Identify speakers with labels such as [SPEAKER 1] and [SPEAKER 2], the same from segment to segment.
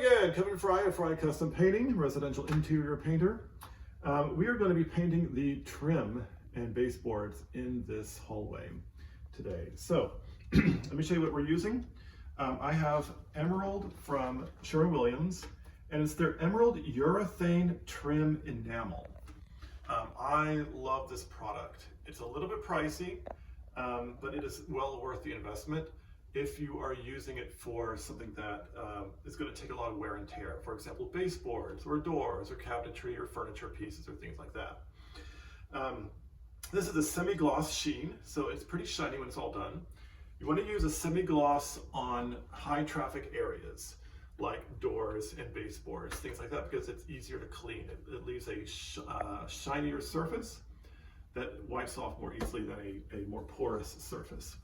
[SPEAKER 1] again, Kevin Fry of Fry Custom Painting, residential interior painter. We are going to be painting the trim and baseboards in this hallway today. So let me show you what we're using. I have Emerald from Sherwin-Williams, and it's their Emerald Urethane Trim Enamel. I love this product. It's a little bit pricey, but it is well worth the investment if you are using it for something that is going to take a lot of wear and tear. For example, baseboards or doors or cabinetry or furniture pieces or things like that. This is a semi-gloss sheen, so it's pretty shiny when it's all done. You want to use a semi-gloss on high traffic areas like doors and baseboards, things like that, because it's easier to clean. It leaves a shinier surface that wipes off more easily than a more porous surface.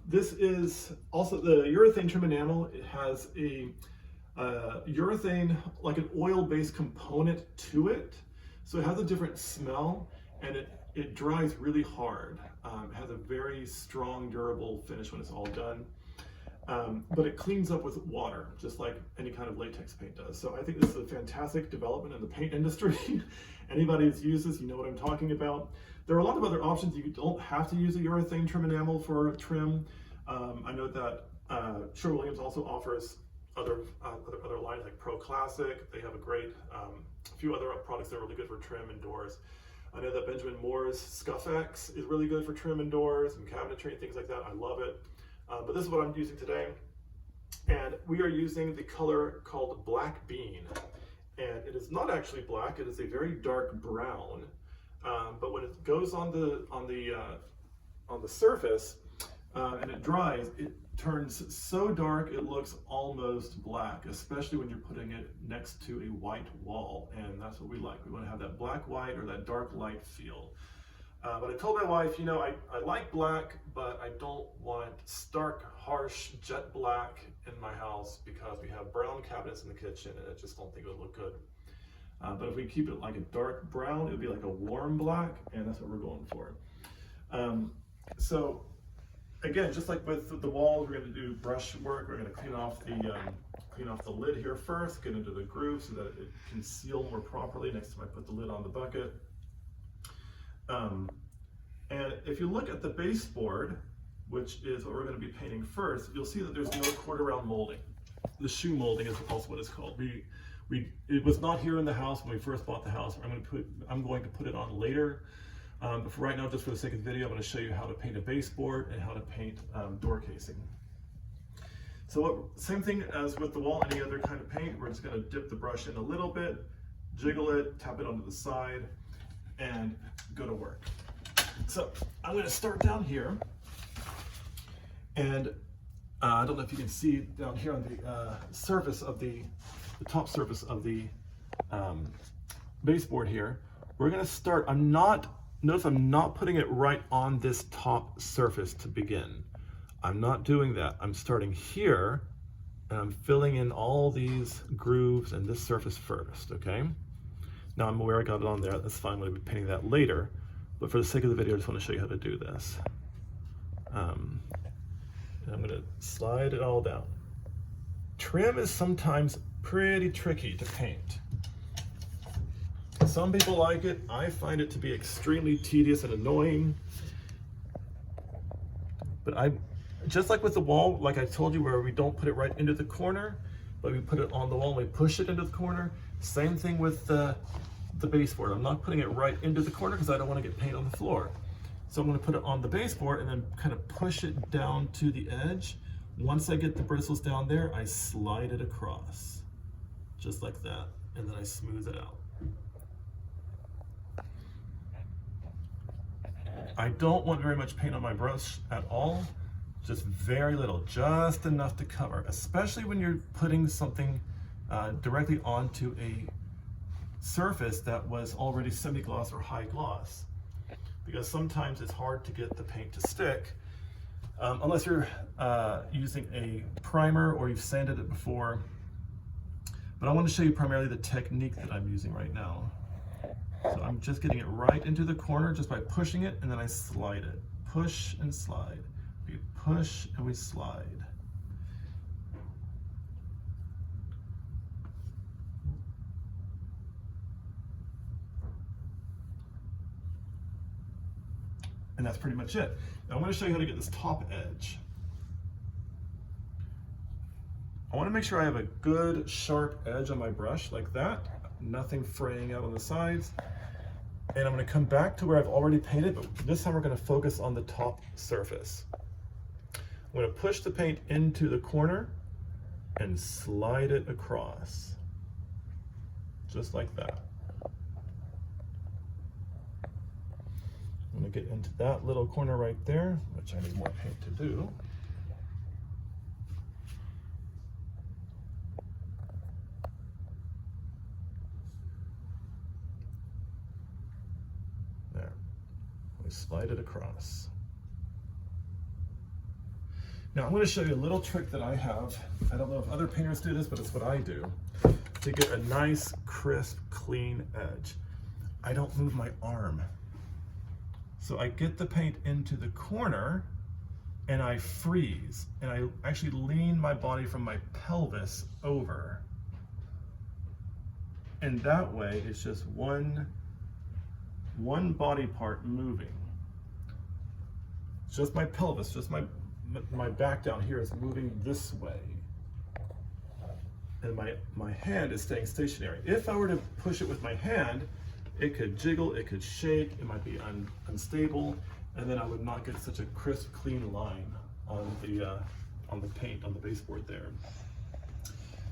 [SPEAKER 1] This is also the urethane trim enamel. It has a urethane, like an oil-based component to it. So it has a different smell, and it dries really hard. It has a very strong, durable finish when it's all done. But it cleans up with water, just like any kind of latex paint does. So I think this is a fantastic development in the paint industry. Anybody that's used this, you know what I'm talking about. There are a lot of other options. You don't have to use a urethane trim enamel for trim. I know that Sherwin-Williams also offers other lines like Pro Classic. They have a great few other products that are really good for trim and doors. I know that Benjamin Moore's Scuff-X is really good for trim and doors and cabinetry and things like that. I love it. But this is what I'm using today. And we are using the color called Black Bean. And it is not actually black, it is a very dark brown. But when it goes on the surface and it dries, it turns so dark it looks almost black, especially when you're putting it next to a white wall. And that's what we like. We want to have that black white or that dark light feel. But I told my wife, you know, I like black, but I don't want stark, harsh jet black in my house because we have brown cabinets in the kitchen and I just don't think it would look good. But if we keep it like a dark brown, it would be like a warm black, and that's what we're going for. So again, just like with the walls, we're going to do brush work. We're going to clean off the lid here first, get into the groove so that it can seal more properly next time I put the lid on the bucket. And if you look at the baseboard, which is what we're going to be painting first, you'll see that there's no quarter round molding. The shoe molding is also what it's called. It was not here in the house when we first bought the house. I'm going to put it on later. But for right now, just for the sake of the video, I'm going to show you how to paint a baseboard and how to paint door casing. So same thing as with the wall, any other kind of paint, we're just going to dip the brush in a little bit, jiggle it, tap it onto the side, and go to work. So I'm going to start down here, and I don't know if you can see down here on the surface of the top surface of the baseboard here. We're going to start. Notice I'm not putting it right on this top surface to begin. I'm not doing that. I'm starting here, and I'm filling in all these grooves and this surface first, okay? Now I'm aware I got it on there. That's fine. We'll be painting that later. But for the sake of the video, I just want to show you how to do this. And I'm going to slide it all down. Trim is sometimes pretty tricky to paint. Some people like it. I find it to be extremely tedious and annoying. But just like with the wall, like I told you, where we don't put it right into the corner, but we put it on the wall and we push it into the corner. Same thing with the baseboard. I'm not putting it right into the corner because I don't want to get paint on the floor. So I'm going to put it on the baseboard and then kind of push it down to the edge. Once I get the bristles down there, I slide it across, just like that, and then I smooth it out. I don't want very much paint on my brush at all, just very little, just enough to cover, especially when you're putting something directly onto a surface that was already semi-gloss or high gloss, because sometimes it's hard to get the paint to stick unless you're using a primer or you've sanded it before. But I want to show you primarily the technique that I'm using right now. So I'm just getting it right into the corner just by pushing it, and then I slide it. Push and slide. We push and we slide. And that's pretty much it. Now I'm going to show you how to get this top edge. I want to make sure I have a good sharp edge on my brush like that, nothing fraying out on the sides. And I'm going to come back to where I've already painted, but this time we're going to focus on the top surface. I'm going to push the paint into the corner and slide it across, just like that. I'm going to get into that little corner right there, which I need more paint to do. There. We slide it across. Now I'm going to show you a little trick that I have. I don't know if other painters do this, but it's what I do to get a nice, crisp, clean edge. I don't move my arm. So I get the paint into the corner and I freeze, and I actually lean my body from my pelvis over. And that way it's just one body part moving. It's just my pelvis, just my back down here is moving this way. And my hand is staying stationary. If I were to push it with my hand, it could jiggle, it could shake, it might be unstable, and then I would not get such a crisp, clean line on the paint, on the baseboard there.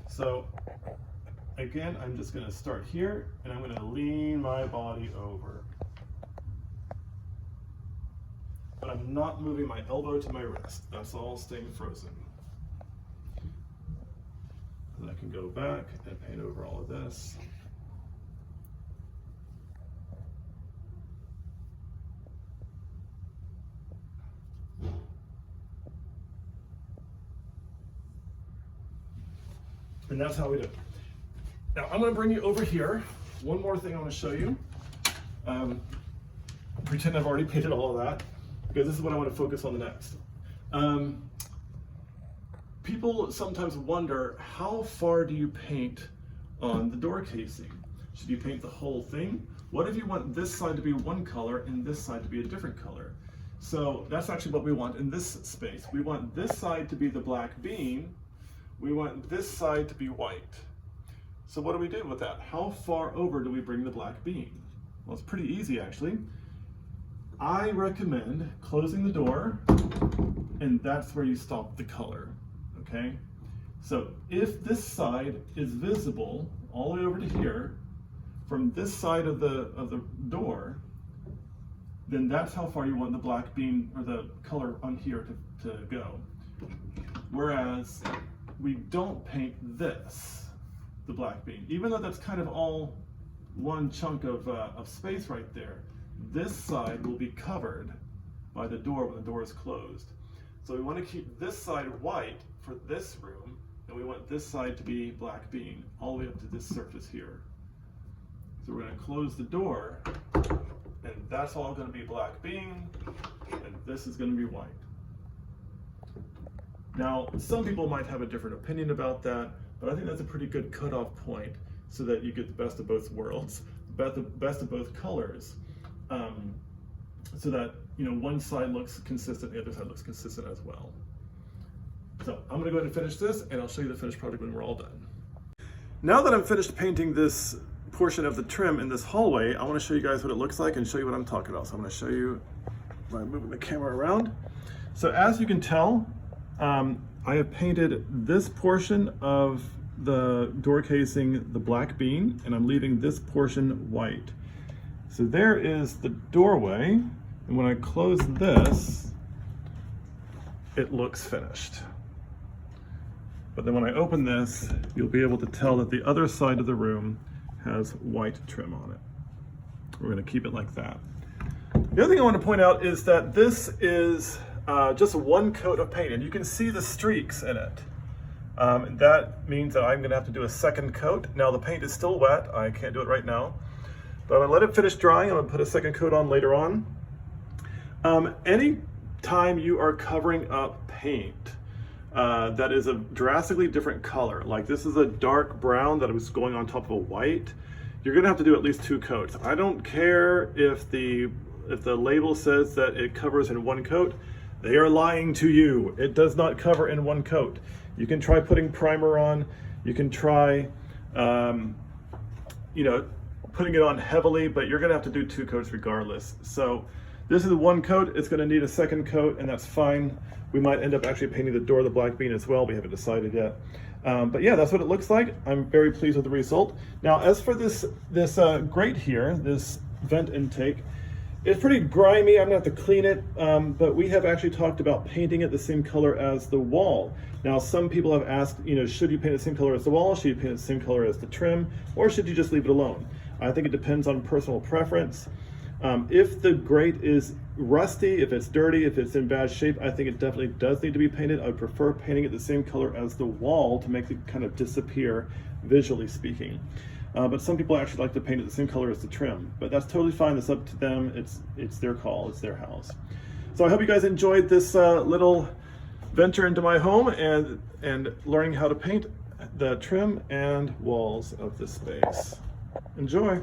[SPEAKER 1] So again, I'm just going to start here, and I'm going to lean my body over. But I'm not moving my elbow to my wrist. That's all staying frozen. And I can go back and paint over all of this. And that's how we do it. Now I'm going to bring you over here. One more thing I want to show you. Pretend I've already painted all of that, because this is what I want to focus on the next. People sometimes wonder, how far do you paint on the door casing? Should you paint the whole thing? What if you want this side to be one color and this side to be a different color? So that's actually what we want in this space. We want this side to be the black bean. We want this side to be white. So what do we do with that? How far over do we bring the black bean? Well, it's pretty easy actually. I recommend closing the door, and that's where you stop the color, okay? So if this side is visible all the way over to here, from this side of the door, then that's how far you want the black bean or the color on here to go. Whereas we don't paint this, the black bean, even though that's kind of all one chunk of space right there. This side will be covered by the door when the door is closed. So we want to keep this side white for this room, and we want this side to be black bean all the way up to this surface here. So we're going to close the door, and that's all going to be black bean, and this is going to be white. Now, some people might have a different opinion about that, but I think that's a pretty good cutoff point so that you get the best of both worlds, the best of both colors, so that, you know, one side looks consistent, the other side looks consistent as well. So I'm going to go ahead and finish this, and I'll show you the finished product when we're all done. Now that I'm finished painting this portion of the trim in this hallway, I want to show you guys what it looks like and show you what I'm talking about. So I'm going to show you by moving the camera around. So as you can tell, I have painted this portion of the door casing the black bean, and I'm leaving this portion white. So there is the doorway, and when I close this, it looks finished. But then when I open this, you'll be able to tell that the other side of the room has white trim on it. We're going to keep it like that. The other thing I want to point out is that this is just one coat of paint, and you can see the streaks in it. That means that I'm going to have to do a second coat. Now the paint is still wet, I can't do it right now, but I'm going to let it finish drying. I'm going to put a second coat on later on. Any time you are covering up paint that is a drastically different color, like this is a dark brown that was going on top of a white, you're going to have to do at least 2 coats. I don't care if the the label says that it covers in one coat, they are lying to you. It does not cover in one coat. You can try putting primer on. You can try, you know, putting it on heavily, but you're gonna have to do 2 coats regardless. So this is one coat. It's gonna need a second coat, and that's fine. We might end up actually painting the door of the black bean as well. We haven't decided yet. But yeah, that's what it looks like. I'm very pleased with the result. Now, as for this grate here, this vent intake, it's pretty grimy. I'm gonna have to clean it, but we have actually talked about painting it the same color as the wall. Now, some people have asked, you know, should you paint the same color as the wall? Should you paint the same color as the trim? Or should you just leave it alone? I think it depends on personal preference. If the grate is rusty, if it's dirty, if it's in bad shape, I think it definitely does need to be painted. I would prefer painting it the same color as the wall to make it kind of disappear, visually speaking. But some people actually like to paint it the same color as the trim, but that's totally fine. It's up to them. It's their call. It's their house. So I hope you guys enjoyed this little venture into my home and learning how to paint the trim and walls of this space. Enjoy.